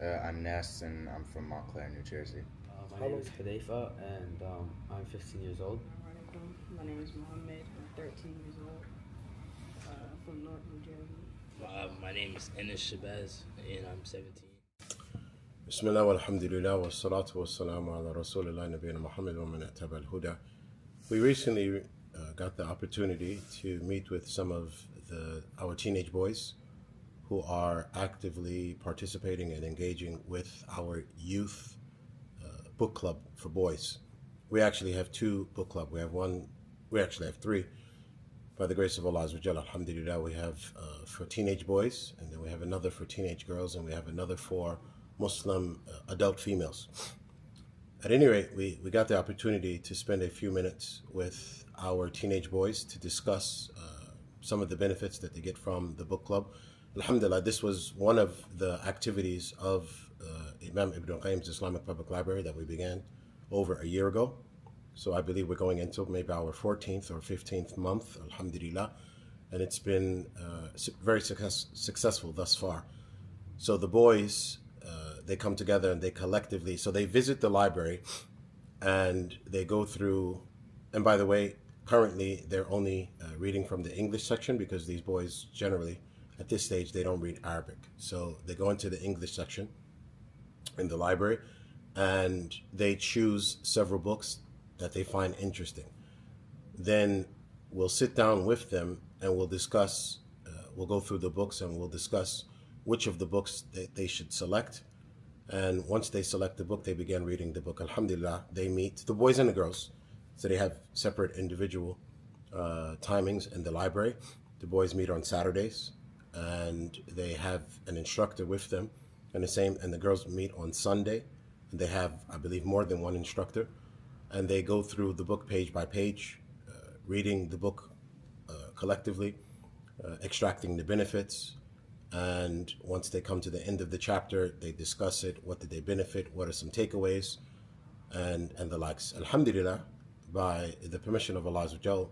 I'm Ness, and I'm from Montclair, New Jersey. My name is Hudayfa, and I'm 15 years old. Assalamualaikum. My name is Mohammed. I'm 13 years old, from North New Jersey. My name is Enes Shabazz, and I'm 17. Bismillah walhamdulillah wa salatu wa salamu ala rasulillah nabiyina Muhammad wa man ittaba al-huda. We recently got the opportunity to meet with some of our teenage boys who are actively participating and engaging with our youth book club for boys. We actually have two book club. We actually have three. By the grace of Allah Azza alhamdulillah, we have for teenage boys, and then we have another for teenage girls, and we have another for Muslim adult females. At any rate, we got the opportunity to spend a few minutes with our teenage boys to discuss some of the benefits that they get from the book club. Alhamdulillah, this was one of the activities of Imam Ibn Qayyim's Islamic Public Library that we began over a year ago. So I believe we're going into maybe our 14th or 15th month, alhamdulillah. And it's been very successful thus far. So the boys, they come together and they collectively, so they visit the library and they go through, and by the way, currently they're only reading from the English section because these boys generally, at this stage, they don't read Arabic. So they go into the English section in the library and they choose several books that they find interesting. Then we'll sit down with them and we'll discuss, we'll go through the books and we'll discuss which of the books they should select. And once they select the book, they begin reading the book. Alhamdulillah, they meet, the boys and the girls, so they have separate individual timings in the library. The boys meet on Saturdays and they have an instructor with them, and the girls meet on Sunday, and they have, I believe, more than one instructor, and they go through the book page by page, reading the book collectively, extracting the benefits, and once they come to the end of the chapter, they discuss it. What did they benefit? What are some takeaways? And the likes. Alhamdulillah, by the permission of Allah Azza wa Jal,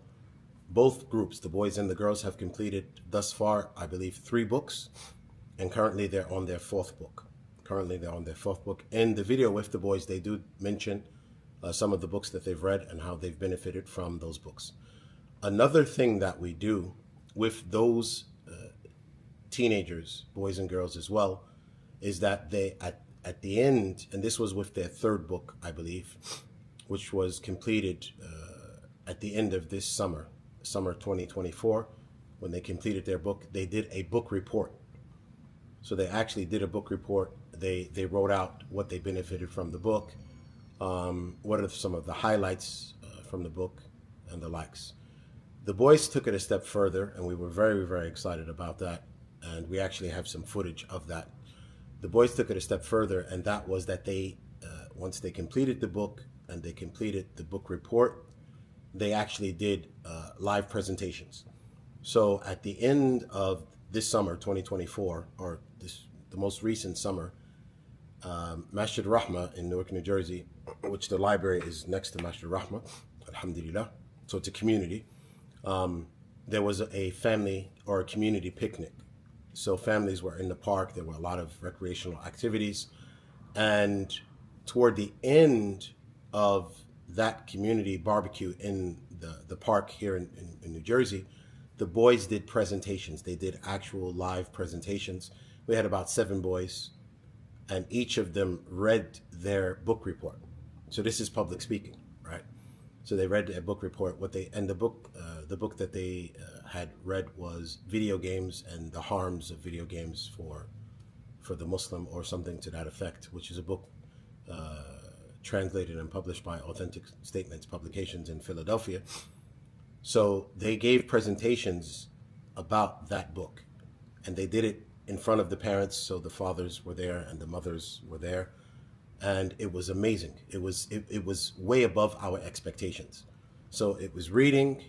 both groups, the boys and the girls, have completed thus far, I believe, 3 books, and currently they're on their 4th book. In the video with the boys, they do mention some of the books that they've read and how they've benefited from those books. Another thing that we do with those teenagers, boys and girls as well, is that they, at the end, and this was with their 3rd book, I believe, which was completed at the end of this summer 2024, when they completed their book, they did a book report. So they actually did a book report. They wrote out what they benefited from the book, what are some of the highlights from the book, and the likes. The boys took it a step further, and we were very, very excited about that. And we actually have some footage of that. The boys took it a step further, and that was that they, once they completed the book and they completed the book report, they actually did live presentations. So at the end of this summer, 2024, or the most recent summer, Masjid Rahma in Newark, New Jersey, which the library is next to Masjid Rahma, alhamdulillah, so it's a community. There was a family or a community picnic. So families were in the park, there were a lot of recreational activities, and toward the end of that community barbecue in the park here in New Jersey, the boys did presentations. They did actual live presentations. We had about 7 boys, and each of them read their book report. So this is public speaking, right? So they read a book report. The book that they had read was video games and the harms of video games for the Muslim, or something to that effect, which is a book translated and published by Authentic Statements Publications in Philadelphia. So they gave presentations about that book, and they did it in front of the parents. So the fathers were there and the mothers were there, and it was amazing. It was way above our expectations. So it was reading,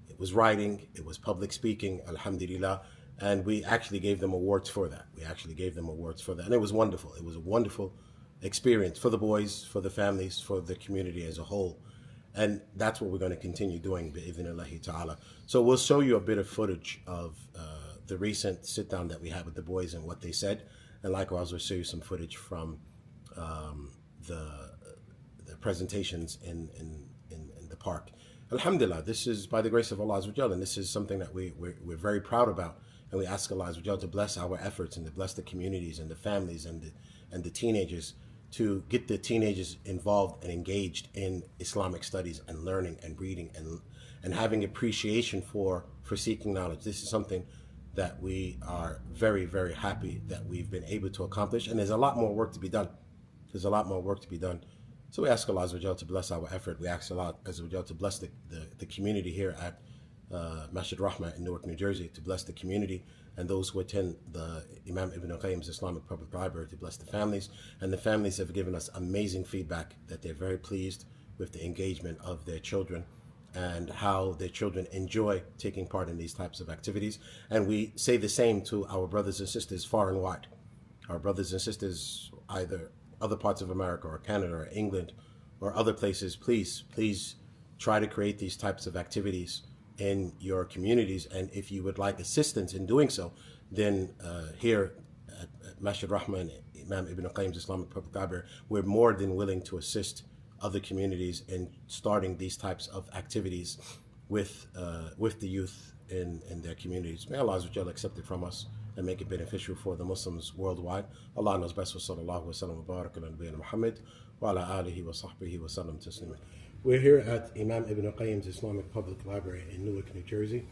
it was writing, it was public speaking, alhamdulillah, and we actually gave them awards for that. And it was wonderful. It was a wonderful experience for the boys, for the families, for the community as a whole. And that's what we're going to continue doing, bi'idhnillahi ta'ala. So we'll show you a bit of footage of the recent sit-down that we had with the boys and what they said. And likewise, we'll show you some footage from the presentations in the park. Alhamdulillah, this is by the grace of Allah Azza wa Jal, and this is something that we're very proud about. And we ask Allah Azza wa Jal to bless our efforts and to bless the communities and the families and the teenagers, to get the teenagers involved and engaged in Islamic studies and learning and reading and having appreciation for seeking knowledge. This is something that we are very, very happy that we've been able to accomplish. And there's a lot more work to be done. There's a lot more work to be done. So we ask Allah Azza wa Jal to bless our effort. We ask Allah Azza wa Jal to bless the community here at Masjid Rahma in Newark, New Jersey, to bless the community and those who attend the Imam Ibn al-Qayyim's Islamic Public Library, to bless the families. And the families have given us amazing feedback that they're very pleased with the engagement of their children and how their children enjoy taking part in these types of activities. And we say the same to our brothers and sisters far and wide. Our brothers and sisters, either other parts of America or Canada or England or other places, please try to create these types of activities in your communities. And if you would like assistance in doing so, then here at Masjid Rahma and Imam Ibn al-Qayyim's Islamic Public Library, we're more than willing to assist other communities in starting these types of activities with the youth in their communities. May Allah Azza wa Jalla accept it from us and make it beneficial for the Muslims worldwide. Allah knows best. Wa sallallahu wa sallam wa barak ala nabiyyina Muhammad wa ala alihi wa sahbihi wa sallam taslima. We're here at Imam Ibn al-Qayyim's Islamic Public Library in Newark, New Jersey,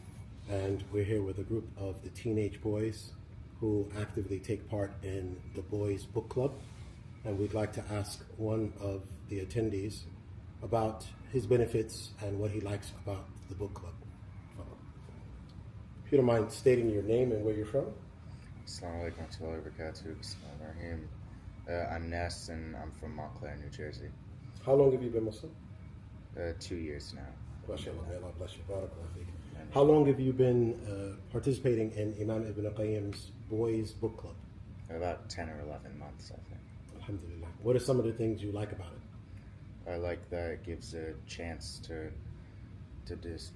and we're here with a group of the teenage boys who actively take part in the Boys Book Club. And we'd like to ask one of the attendees about his benefits and what he likes about the book club. If you don't mind stating your name and where you're from. Assalamu alaikum wa rahmatullahi wa barakatuh. Bismillahirrahmanirrahim. I'm Ness, and I'm from Montclair, New Jersey. How long have you been Muslim? 2 years now. MashaAllah, may Allah bless you. Barakallah feek. How long have you been participating in Imam Ibn al-Qayyim's Boys Book Club? About 10 or 11 months, I think. Alhamdulillah. What are some of the things you like about it? I like that it gives a chance to just.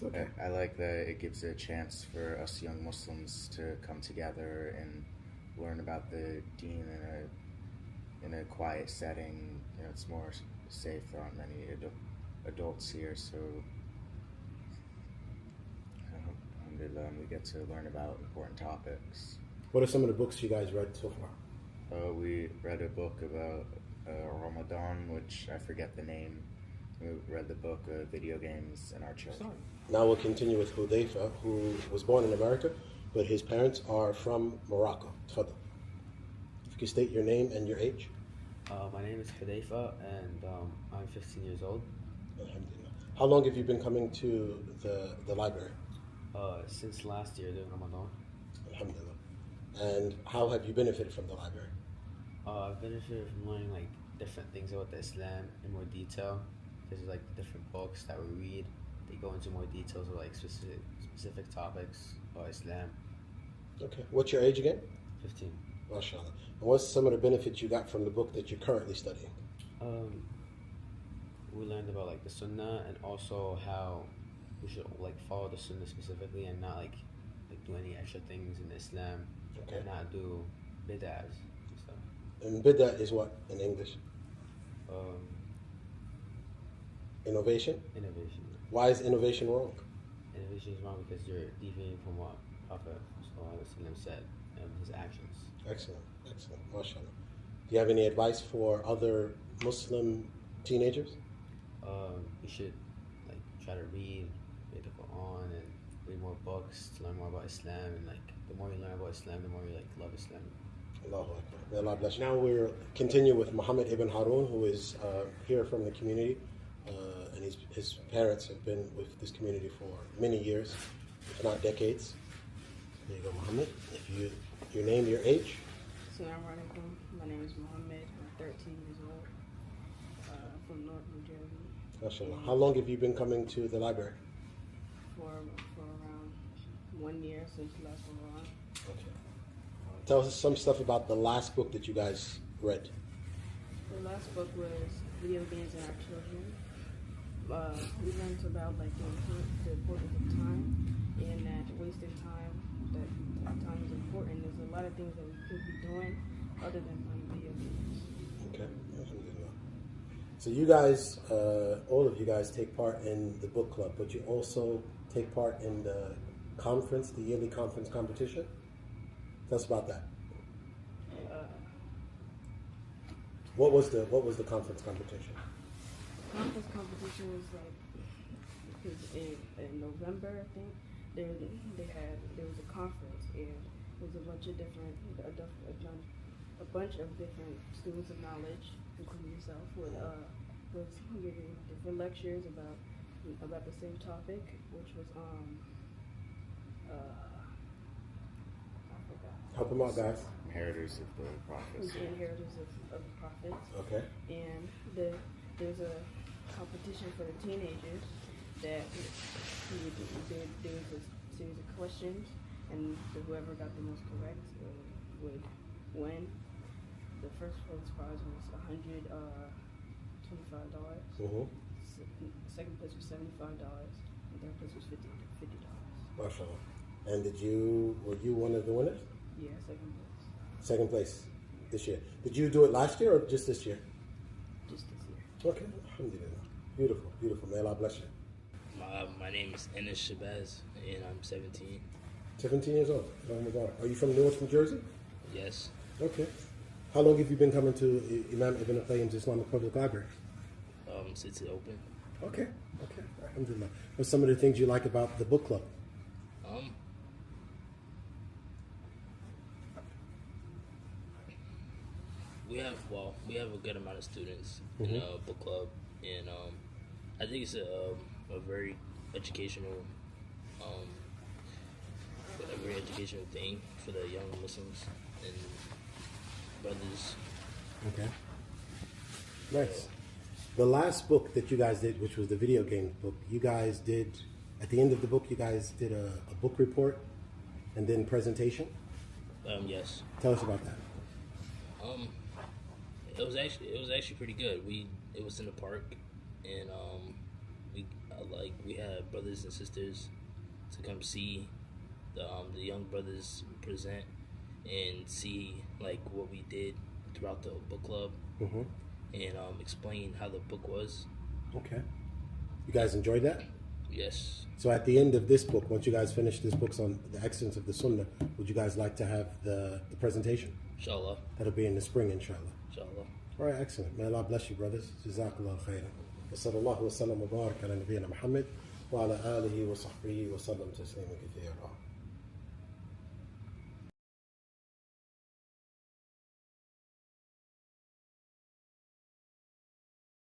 Okay. I like that it gives a chance for us young Muslims to come together and learn about the Deen in a quiet setting. You know, it's more safe. There aren't many adults here, so alhamdulillah, we get to learn about important topics. What are some of the books you guys read so far? We read a book about Ramadan, which I forget the name. We read the book Video Games and Our Children. Now we'll continue with Hudayfa, who was born in America, but his parents are from Morocco. Tfadal. If you could state your name and your age. My name is Hudayfa, and I'm 15 years old. Alhamdulillah. How long have you been coming to the library? Since last year during Ramadan. Alhamdulillah. And how have you benefited from the library? I've benefited from learning like different things about the Islam in more detail. There's like different books that we read. They go into more details of like specific topics about Islam. Okay. What's your age again? 15. MashaAllah. And what's some of the benefits you got from the book that you're currently studying? We learned about like the Sunnah and also how we should like follow the Sunnah specifically and not like do any extra things in Islam. Okay. And not do bid'ahs and stuff. And bid'ah is what in English? Innovation? Innovation. Why is innovation wrong? Innovation is wrong because you're deviating from what Prophet said and his actions. Excellent, excellent, mashallah. Do you have any advice for other Muslim teenagers? You should like try to read the Quran and read more books to learn more about Islam, and like the more you learn about Islam, the more you like love Islam. Allahu Akbar. May Allah bless you. Now we'll continue with Muhammad ibn Harun, who is here from the community, and his parents have been with this community for many years, if not decades. There you go, Muhammad. Your name, your age. Assalamu alaikum. My name is Muhammad. I'm 13 years old. From North New Jersey. MashaAllah. How long have you been coming to the library? For around 1 year since last Ramadan. Okay. Tell us some stuff about the last book that you guys read. The last book was Video Games and Our Children. We learned about like the importance of time and that wasted time that time is important. There's a lot of things that we could be doing other than playing video games. Okay. Alhamdulillah. So you guys, all of you guys take part in the book club, but you also take part in the conference, the yearly conference competition. Tell us about that. What was the conference competition? Conference competition was like in November, I think. There was a conference, and there was a bunch of different students of knowledge, including yourself, was giving different lectures about the same topic, which was I forgot. Help them out, guys. Inheritors of the prophets. The inheritors of the prophets. Okay. And there's a competition for the teenagers that there was a series of questions, and whoever got the most correct would win. The first place prize was $125. Second place was $75, and third place was $50. MashaAllah. And were you one of the winners? Yeah, second place. Second place this year. Did you do it last year or just this year? Just this year. Okay. Alhamdulillah. Beautiful, beautiful. May Allah bless you. My name is Enes Shabazz, and I'm 17. 17 years old. Oh my God. Are you from Newark, New Jersey? Yes. Okay. How long have you been coming to Imam Ibn al-Qayyim's Islamic Public Library? Since it opened. Okay. Okay. Alhamdulillah. What's some of the things you like about the book club? We have a good amount of students in the book club, and I think it's a very educational thing for the young Muslims and brothers. Okay. Nice. The last book that you guys did, which was the video game book, you guys did, at the end of the book, you guys did a book report and then presentation? Yes. Tell us about that. It was actually pretty good. It was in the park, and we had brothers and sisters to come see the young brothers present and see like what we did throughout the book club, and explain how the book was. Okay. You guys enjoyed that? Yes. So at the end of this book, once you guys finish this book on the excellence of the Sunnah, would you guys like to have the presentation? Inshallah. That'll be in the spring, inshallah. Inshallah. All right, excellent. May Allah bless you, brothers. Jazakallah khairan. وصلى الله وسلم وبارك على نبينا محمد وعلى آله وصحبه وسلم تسليما كثيرا.